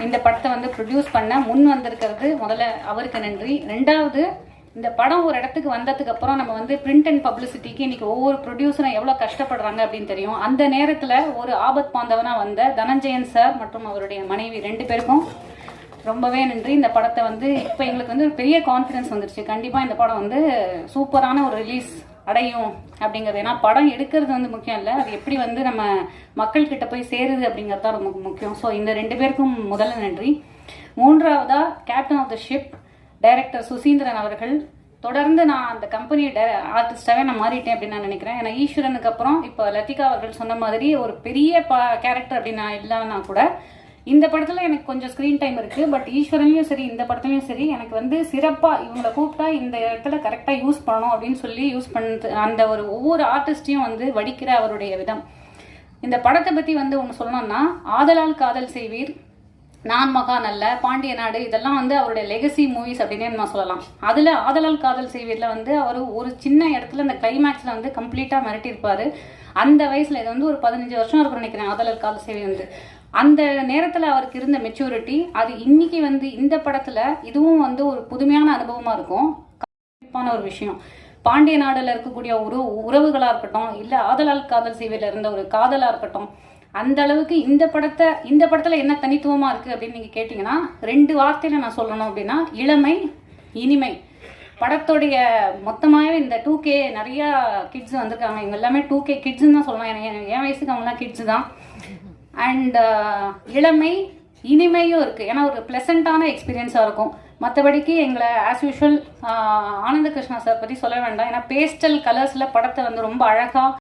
இந்த படத்தை வந்து ப்ரொடியூஸ் பண்ண முன் வந்திருக்கிறது முதல்ல அவருக்கு நன்றி. ரெண்டாவது, இந்த படம் ஒரு இடத்துக்கு வந்ததுக்கு அப்புறம் நம்ம வந்து பிரிண்ட் அண்ட் பப்ளிசிட்டிக்கு இன்னைக்கு ஒவ்வொரு ப்ரொடியூசரும் எவ்வளோ கஷ்டப்படுறாங்க அப்படின்னு தெரியும். அந்த நேரத்தில் ஒரு ஆபத் பாந்தவனா வந்த தனஞ்சயன் சார் மற்றும் அவருடைய மனைவி 2 பேருக்கும் ரொம்பவே நன்றி. இந்த படத்தை வந்து இப்போ எங்களுக்கு வந்து ஒரு பெரிய கான்ஃபிடன்ஸ் வந்துருச்சு. கண்டிப்பாக இந்த படம் வந்து சூப்பரான ஒரு ரிலீஸ் அடையும் அப்படிங்கிறது. ஏன்னா படம் எடுக்கிறது வந்து முக்கியம் இல்லை, அது எப்படி வந்து நம்ம மக்கள்கிட்ட போய் சேருது அப்படிங்கிறது தான் ரொம்ப முக்கியம். ஸோ இந்த 2 பேருக்கும் முதல்ல நன்றி. மூன்றாவதா, captain of the ship director Suseenthiran அவர்கள். தொடர்ந்து நான் அந்த கம்பெனி ஆர்டிஸ்டாகவே நான் மாறிட்டேன் அப்படின்னு நான் நினைக்கிறேன். ஏன்னா ஈஸ்வரனுக்கு அப்புறம் இப்போ லத்திகா அவர்கள் சொன்ன மாதிரி ஒரு பெரிய கேரக்டர் அப்படின்னு நான் இல்லைன்னா கூட இந்த படத்தில் எனக்கு கொஞ்சம் ஸ்க்ரீன் டைம் இருக்குது. பட் ஈஸ்வரன்லையும் சரி இந்த படத்துலையும் சரி எனக்கு வந்து சிறப்பாக இவங்களை கூப்பிட்டா இந்த இடத்துல கரெக்டாக யூஸ் பண்ணணும் அப்படின்னு சொல்லி யூஸ் பண்ணது அந்த ஒரு ஒவ்வொரு ஆர்டிஸ்டையும் வந்து வடிக்கிற அவருடைய விதம். இந்த படத்தை பற்றி வந்து ஒன்று சொல்லணும்னா, ஆதலால் காதல் செய்வீர், நான் மகான் அல்ல, பாண்டிய நாடு, இதெல்லாம் வந்து அவருடைய லெகசி மூவிஸ் அப்படின்னே நான் சொல்லலாம். அதில் ஆதலால் காதல் செய்வீரில் வந்து அவர் ஒரு சின்ன இடத்துல இந்த கிளைமேக்ஸில் வந்து கம்ப்ளீட்டாக மிரட்டியிருப்பார். அந்த வயசில் இது வந்து ஒரு 15 வருஷம் இருக்குன்னு நினைக்கிறேன் ஆதலால் காதல் செய்வீர் வந்து. அந்த நேரத்தில் அவருக்கு இருந்த மெச்சூரிட்டி அது இன்னைக்கு வந்து இந்த படத்தில் இதுவும் வந்து ஒரு புதுமையான அனுபவமாக இருக்கும். கண்டிப்பான ஒரு விஷயம். பாண்டிய நாடுல இருக்கக்கூடிய ஒரு உறவுகளாக இருக்கட்டும், இல்லை ஆதலால் காதல் செய்வீரில் இருந்த ஒரு காதலாக இருக்கட்டும், அந்த அளவுக்கு இந்த படத்தில் என்ன தனித்துவமாக இருக்குது அப்படின்னு நீங்கள் கேட்டிங்கன்னா 2 வார்த்தையில் நான் சொல்லணும் அப்படின்னா, இளமை, இனிமை. படத்துடைய மொத்தமாகவே இந்த 2K நிறையா கிட்ஸ் வந்திருக்காங்க. இவங்க எல்லாமே 2K கிட்ஸ்ன்னு தான் சொல்லலாம். என் வயசுக்கு அவங்களாம் கிட்ஸ் தான். அண்ட் இளமை, இனிமையும் இருக்குது. ஏன்னா ஒரு ப்ளசண்ட்டான எக்ஸ்பீரியன்ஸாக இருக்கும். மற்றபடிக்கு எங்களை ஆஸ் யூஷுவல் ஆனந்த கிருஷ்ணா சார் பற்றி சொல்ல வேண்டாம். ஏன்னா பேஸ்டல் கலர்ஸில் படத்தை வந்து ரொம்ப அழகாக